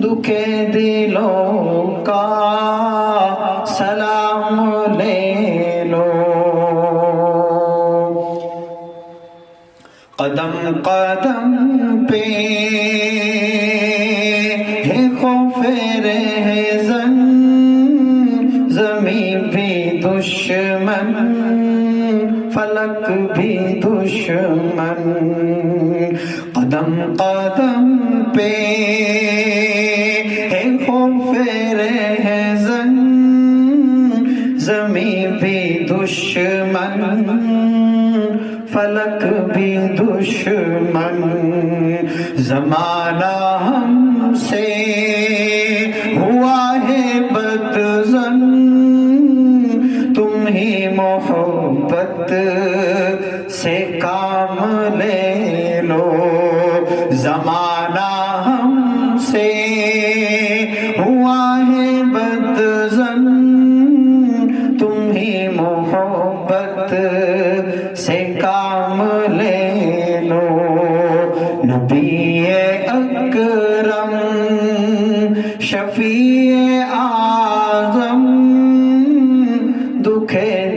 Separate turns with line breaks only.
دکھے دلوں کا سلام لے لو، قدم قدم پہ ہے خوف رہزن، زمین بھی دشمن فلک بھی دشمن، قدم قدم پہ ہے خوف رہزن، زمین بھی دشمن فلک بھی دشمن، زمانہ ہم سے ہوا ہے بدظن، تم ہی محبت سے کام لے لو، زمانہ ہم سے ہوا ہے بدظن، تم ہی محبت سے کام لے لو، نبی اکرم شفیع اعظم دکھے